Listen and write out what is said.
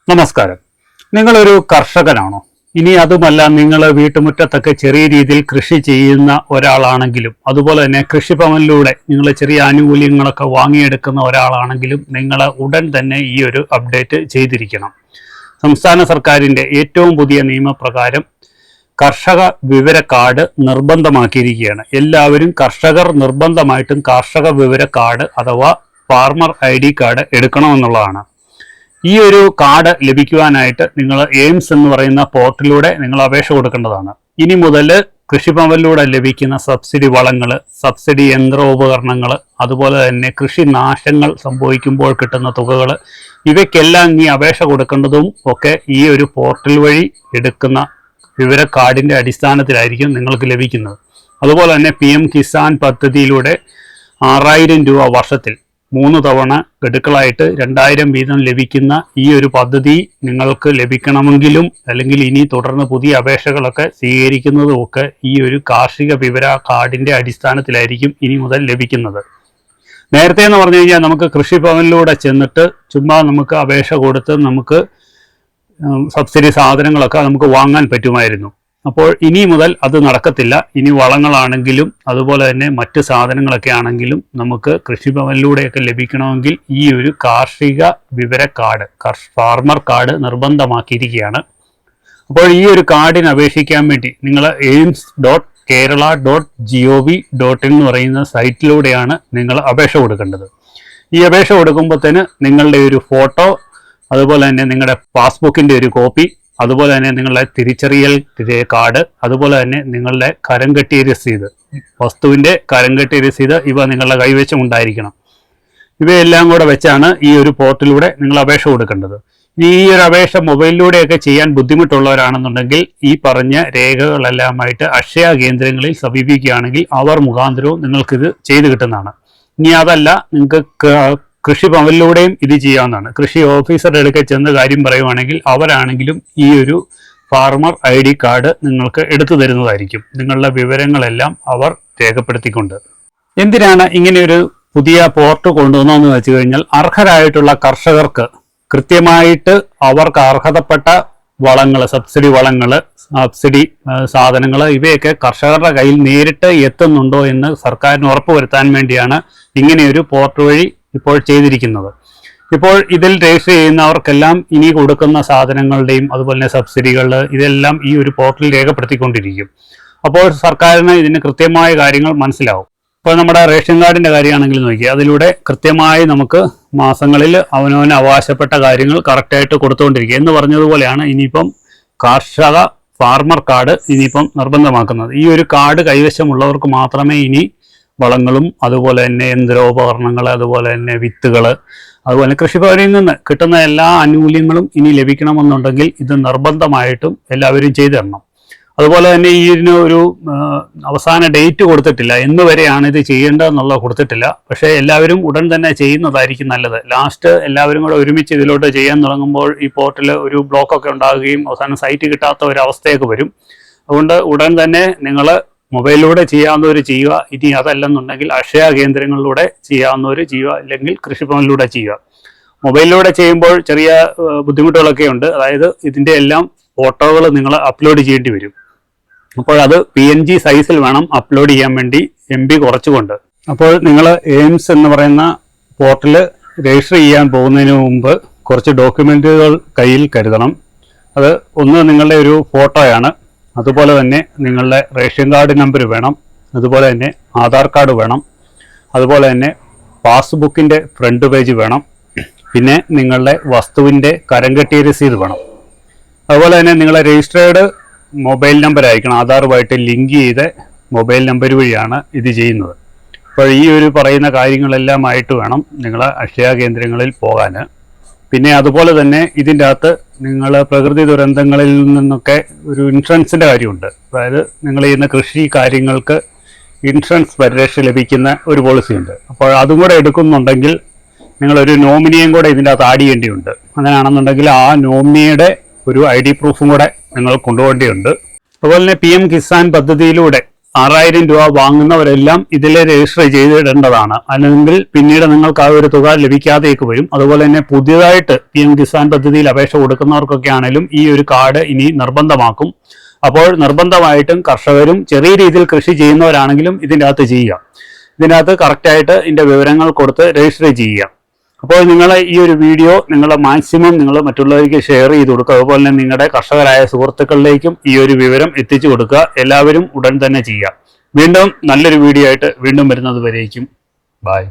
നമസ്കാരം. നിങ്ങളൊരു കർഷകനാണോ? ഇനി അതുമല്ല, നിങ്ങൾ വീട്ടുമുറ്റത്തൊക്കെ ചെറിയ രീതിയിൽ കൃഷി ചെയ്യുന്ന ഒരാളാണെങ്കിലും, അതുപോലെ തന്നെ കൃഷിഭവനിലൂടെ നിങ്ങൾ ചെറിയ ആനുകൂല്യങ്ങളൊക്കെ വാങ്ങിയെടുക്കുന്ന ഒരാളാണെങ്കിലും, നിങ്ങൾ ഉടൻ തന്നെ ഈ ഒരു അപ്ഡേറ്റ് ചെയ്തിരിക്കണം. സംസ്ഥാന സർക്കാരിൻ്റെ ഏറ്റവും പുതിയ നിയമപ്രകാരം കർഷക വിവര കാർഡ് നിർബന്ധമാക്കിയിരിക്കുകയാണ്. എല്ലാവരും കർഷകർ നിർബന്ധമായിട്ടും കർഷക വിവര കാർഡ് അഥവാ ഫാർമർ ID കാർഡ് എടുക്കണമെന്നുള്ളതാണ്. ഈ ഒരു കാർഡ് ലഭിക്കുവാനായിട്ട് നിങ്ങൾ എയിംസ് എന്ന് പറയുന്ന പോർട്ടലിലൂടെ നിങ്ങൾ അപേക്ഷ കൊടുക്കേണ്ടതാണ്. ഇനി മുതൽ കൃഷിഭവനിലൂടെ ലഭിക്കുന്ന സബ്സിഡി വളങ്ങൾ, സബ്സിഡി യന്ത്രോപകരണങ്ങൾ, അതുപോലെ തന്നെ കൃഷി നാശങ്ങൾ സംഭവിക്കുമ്പോൾ കിട്ടുന്ന തുകകൾ, ഇവയ്ക്കെല്ലാം ഈ അപേക്ഷ കൊടുക്കേണ്ടതും ഒക്കെ ഈ ഒരു പോർട്ടൽ വഴി എടുക്കുന്ന വിവര കാർഡിൻ്റെ അടിസ്ഥാനത്തിലായിരിക്കും നിങ്ങൾക്ക് ലഭിക്കുന്നത്. അതുപോലെ തന്നെ PM കിസാൻ പദ്ധതിയിലൂടെ 6000 രൂപ വർഷത്തിൽ 3 തവണ ഗഡുക്കളായിട്ട് 2000 വീതം ലഭിക്കുന്ന ഈ ഒരു പദ്ധതി നിങ്ങൾക്ക് ലഭിക്കണമെങ്കിലും, അല്ലെങ്കിൽ ഇനി തുടർന്ന് പുതിയ അപേക്ഷകളൊക്കെ സ്വീകരിക്കുന്നതുമൊക്കെ ഈ ഒരു കാർഷിക വിവര കാർഡിൻ്റെ അടിസ്ഥാനത്തിലായിരിക്കും ഇനി മുതൽ ലഭിക്കുന്നത്. നേരത്തെ എന്ന് പറഞ്ഞു കഴിഞ്ഞാൽ നമുക്ക് കൃഷിഭവനിലൂടെ ചെന്നിട്ട് ചുമ്മാ നമുക്ക് അപേക്ഷ കൊടുത്ത് നമുക്ക് സബ്സിഡി സാധനങ്ങളൊക്കെ നമുക്ക് വാങ്ങാൻ പറ്റുമായിരുന്നു. അപ്പോൾ ഇനി മുതൽ അത് നടക്കത്തില്ല. ഇനി വളങ്ങളാണെങ്കിലും അതുപോലെ തന്നെ മറ്റ് സാധനങ്ങളൊക്കെ ആണെങ്കിലും നമുക്ക് കൃഷിഭവനിലൂടെയൊക്കെ ലഭിക്കണമെങ്കിൽ ഈ ഒരു കാർഷിക വിവര കാർഡ്, ഫാർമർ കാർഡ് നിർബന്ധമാക്കിയിരിക്കുകയാണ്. അപ്പോൾ ഈ ഒരു കാർഡിന് അപേക്ഷിക്കാൻ വേണ്ടി നിങ്ങൾ aims.kerala.gov.in എന്ന് പറയുന്ന സൈറ്റിലൂടെയാണ് നിങ്ങൾ അപേക്ഷ കൊടുക്കേണ്ടത്. ഈ അപേക്ഷ കൊടുക്കുമ്പോഴത്തേന് നിങ്ങളുടെ ഒരു ഫോട്ടോ, അതുപോലെ തന്നെ നിങ്ങളുടെ പാസ്ബുക്കിൻ്റെ ഒരു കോപ്പി, അതുപോലെ തന്നെ നിങ്ങളുടെ തിരിച്ചറിയൽ കാർഡ്, അതുപോലെ തന്നെ നിങ്ങളുടെ കരം കെട്ടിയ രസീത്, വസ്തുവിൻ്റെ കരം കെട്ടിയ രസീത്, ഇവ നിങ്ങളുടെ കൈവശം ഉണ്ടായിരിക്കണം. ഇവയെല്ലാം കൂടെ വെച്ചാണ് ഈ ഒരു പോർട്ടലിലൂടെ നിങ്ങൾ അപേക്ഷ കൊടുക്കേണ്ടത്. ഈ ഒരു അപേക്ഷ മൊബൈലിലൂടെയൊക്കെ ചെയ്യാൻ ബുദ്ധിമുട്ടുള്ളവരാണെന്നുണ്ടെങ്കിൽ ഈ പറഞ്ഞ രേഖകളെല്ലാമായിട്ട് അക്ഷയ കേന്ദ്രങ്ങളിൽ സമീപിക്കുകയാണെങ്കിൽ അവർ മുഖാന്തരവും നിങ്ങൾക്കിത് ചെയ്തു കിട്ടുന്നതാണ്. ഇനി അതല്ല, നിങ്ങൾക്ക് കൃഷിഭവനിലൂടെയും ഇത് ചെയ്യാവുന്നതാണ്. കൃഷി ഓഫീസറുടെ അടുക്കൽ ചെന്ന് കാര്യം പറയുവാണെങ്കിൽ അവരാണെങ്കിലും ഈ ഒരു ഫാർമർ ID കാർഡ് നിങ്ങൾക്ക് എടുത്തു തരുന്നതായിരിക്കും, നിങ്ങളുടെ വിവരങ്ങളെല്ലാം അവർ രേഖപ്പെടുത്തിക്കൊണ്ട്. എന്തിനാണ് ഇങ്ങനെയൊരു പുതിയ പോർട്ട് കൊണ്ടുവന്നതെന്ന് വെച്ച് കഴിഞ്ഞാൽ, അർഹരായിട്ടുള്ള കർഷകർക്ക് കൃത്യമായിട്ട് അവർക്ക് അർഹതപ്പെട്ട വളങ്ങൾ, സബ്സിഡി വളങ്ങൾ, സബ്സിഡി സാധനങ്ങൾ, ഇവയൊക്കെ കർഷകരുടെ കയ്യിൽ നേരിട്ട് എത്തുന്നുണ്ടോ എന്ന് സർക്കാരിന് ഉറപ്പുവരുത്താൻ വേണ്ടിയാണ് ഇങ്ങനെയൊരു പോർട്ട് വഴി ഇപ്പോൾ ചെയ്തിരിക്കുന്നത്. ഇപ്പോൾ ഇതിൽ രജിസ്റ്റർ ചെയ്യുന്നവർക്കെല്ലാം ഇനി കൊടുക്കുന്ന സാധനങ്ങളുടെയും അതുപോലെ തന്നെ സബ്സിഡികൾ, ഇതെല്ലാം ഈ ഒരു പോർട്ടലിൽ രേഖപ്പെടുത്തിക്കൊണ്ടിരിക്കും. അപ്പോൾ സർക്കാരിന് ഇതിന് കൃത്യമായ കാര്യങ്ങൾ മനസ്സിലാവും. ഇപ്പോൾ നമ്മുടെ റേഷൻ കാർഡിൻ്റെ കാര്യമാണെങ്കിൽ നോക്കിയാൽ അതിലൂടെ കൃത്യമായി നമുക്ക് മാസങ്ങളിൽ അവനവന് അവകാശപ്പെട്ട കാര്യങ്ങൾ കറക്റ്റായിട്ട് കൊടുത്തുകൊണ്ടിരിക്കുക എന്ന് പറഞ്ഞതുപോലെയാണ് ഇനിയിപ്പം കർഷക ഫാർമർ കാർഡ് ഇനിയിപ്പം നിർബന്ധമാക്കുന്നത്. ഈ ഒരു കാർഡ് കൈവശമുള്ളവർക്ക് മാത്രമേ ഇനി വളങ്ങളും അതുപോലെ തന്നെ യന്ത്രോപകരണങ്ങൾ, അതുപോലെ തന്നെ വിത്തുകൾ, അതുപോലെ കൃഷിഭവനിൽ നിന്ന് കിട്ടുന്ന എല്ലാ ആനുകൂല്യങ്ങളും ഇനി ലഭിക്കണമെന്നുണ്ടെങ്കിൽ ഇത് നിർബന്ധമായിട്ടും എല്ലാവരും ചെയ്തു തരണം. അതുപോലെ തന്നെ ഇതിന് ഒരു അവസാന ഡേറ്റ് കൊടുത്തിട്ടില്ല, എന്ന് വരെയാണ് ഇത് ചെയ്യേണ്ടതെന്നുള്ളത് കൊടുത്തിട്ടില്ല. പക്ഷേ എല്ലാവരും ഉടൻ തന്നെ ചെയ്യുന്നതായിരിക്കും നല്ലത്. ലാസ്റ്റ് എല്ലാവരും കൂടെ ഒരുമിച്ച് ഇതിലോട്ട് ചെയ്യാൻ തുടങ്ങുമ്പോൾ ഈ പോർട്ടിൽ ഒരു ബ്ലോക്കൊക്കെ ഉണ്ടാകുകയും അവസാനം സൈറ്റ് കിട്ടാത്ത ഒരു അവസ്ഥയൊക്കെ വരും. അതുകൊണ്ട് ഉടൻ തന്നെ നിങ്ങൾ മൊബൈലിലൂടെ ചെയ്യാവുന്നവർ ചെയ്യുക. ഇനി അതല്ലെന്നുണ്ടെങ്കിൽ അക്ഷയ കേന്ദ്രങ്ങളിലൂടെ ചെയ്യാവുന്നവർ ചെയ്യുക, അല്ലെങ്കിൽ കൃഷിഭവനിലൂടെ ചെയ്യുക. മൊബൈലിലൂടെ ചെയ്യുമ്പോൾ ചെറിയ ബുദ്ധിമുട്ടുകളൊക്കെ ഉണ്ട്. അതായത് ഇതിൻ്റെ എല്ലാം ഫോട്ടോകൾ നിങ്ങൾ അപ്ലോഡ് ചെയ്യേണ്ടി വരും. അപ്പോൾ അത് PNG സൈസിൽ വേണം അപ്ലോഡ് ചെയ്യാൻ വേണ്ടി, MB കുറച്ചുകൊണ്ട്. അപ്പോൾ നിങ്ങൾ എയിംസ് എന്ന് പറയുന്ന പോർട്ടൽ രജിസ്റ്റർ ചെയ്യാൻ പോകുന്നതിന് മുമ്പ് കുറച്ച് ഡോക്യുമെൻറ്റുകൾ കയ്യിൽ കരുതണം. അത് ഒന്ന് നിങ്ങളുടെ ഒരു ഫോട്ടോയാണ്, അതുപോലെ തന്നെ നിങ്ങളുടെ റേഷൻ കാർഡ് നമ്പർ വേണം, അതുപോലെ തന്നെ ആധാർ കാർഡ് വേണം, അതുപോലെ തന്നെ പാസ്ബുക്കിൻ്റെ ഫ്രണ്ട് പേജ് വേണം, പിന്നെ നിങ്ങളുടെ വസ്തുവിൻ്റെ കരം കെട്ടിയ രസീത് വേണം. അതുപോലെ തന്നെ നിങ്ങളെ രജിസ്റ്റേർഡ് മൊബൈൽ നമ്പർ ആയിരിക്കണം, ആധാറുമായിട്ട് ലിങ്ക് ചെയ്ത മൊബൈൽ നമ്പർ വഴിയാണ് ഇത് ചെയ്യുന്നത്. അപ്പോൾ ഈ ഒരു പറയുന്ന കാര്യങ്ങളെല്ലാമായിട്ട് വേണം നിങ്ങൾ അക്ഷയ കേന്ദ്രങ്ങളിൽ പോകാൻ. പിന്നെ അതുപോലെ തന്നെ ഇതിൻ്റെ അകത്ത് നിങ്ങൾ പ്രകൃതി ദുരന്തങ്ങളിൽ നിന്നൊക്കെ ഒരു ഇൻഷുറൻസിൻ്റെ കാര്യമുണ്ട്. അതായത് നിങ്ങൾ ചെയ്യുന്ന കൃഷി കാര്യങ്ങൾക്ക് ഇൻഷുറൻസ് പരിരക്ഷ ലഭിക്കുന്ന ഒരു പോളിസി ഉണ്ട്. അപ്പോൾ അതും കൂടെ എടുക്കുന്നുണ്ടെങ്കിൽ നിങ്ങളൊരു നോമിനിയും കൂടെ ഇതിൻ്റെ അകത്ത് ആഡ് ചെയ്യേണ്ടിയുണ്ട്. അങ്ങനെയാണെന്നുണ്ടെങ്കിൽ ആ നോമിനിയുടെ ഒരു ID പ്രൂഫും കൂടെ നിങ്ങൾ കൊണ്ടുപോകേണ്ടിയുണ്ട്. അതുപോലെ തന്നെ PM കിസാൻ പദ്ധതിയിലൂടെ 6000 രൂപ വാങ്ങുന്നവരെല്ലാം ഇതിൽ രജിസ്റ്റർ ചെയ്തിടേണ്ടതാണ്. അല്ലെങ്കിൽ പിന്നീട് നിങ്ങൾക്ക് ആ ഒരു തുക ലഭിക്കാതേക്ക് വരും. അതുപോലെ തന്നെ പുതിയതായിട്ട് PM കിസാൻ പദ്ധതിയിൽ അപേക്ഷ കൊടുക്കുന്നവർക്കൊക്കെ ആണെങ്കിലും ഈ ഒരു കാർഡ് ഇനി നിർബന്ധമാക്കും. അപ്പോൾ നിർബന്ധമായിട്ടും കർഷകരും ചെറിയ രീതിയിൽ കൃഷി ചെയ്യുന്നവരാണെങ്കിലും ഇതിൻ്റെ അകത്ത് ചെയ്യുക. ഇതിനകത്ത് കറക്റ്റായിട്ട് ഇതിൻ്റെ വിവരങ്ങൾ കൊടുത്ത് രജിസ്റ്റർ ചെയ്യുക. അപ്പോൾ നിങ്ങൾ ഈ ഒരു വീഡിയോ നിങ്ങൾ മാക്സിമം നിങ്ങൾ മറ്റുള്ളവർക്ക് ഷെയർ ചെയ്ത് കൊടുക്കുക. അതുപോലെ തന്നെ നിങ്ങളുടെ കർഷകരായ സുഹൃത്തുക്കളിലേക്കും ഈ ഒരു വിവരം എത്തിച്ചു കൊടുക്കുക. എല്ലാവരും ഉടൻ തന്നെ ചെയ്യുക. വീണ്ടും നല്ലൊരു വീഡിയോ ആയിട്ട് വീണ്ടും വരുന്നത് വരേക്കും. ബൈ.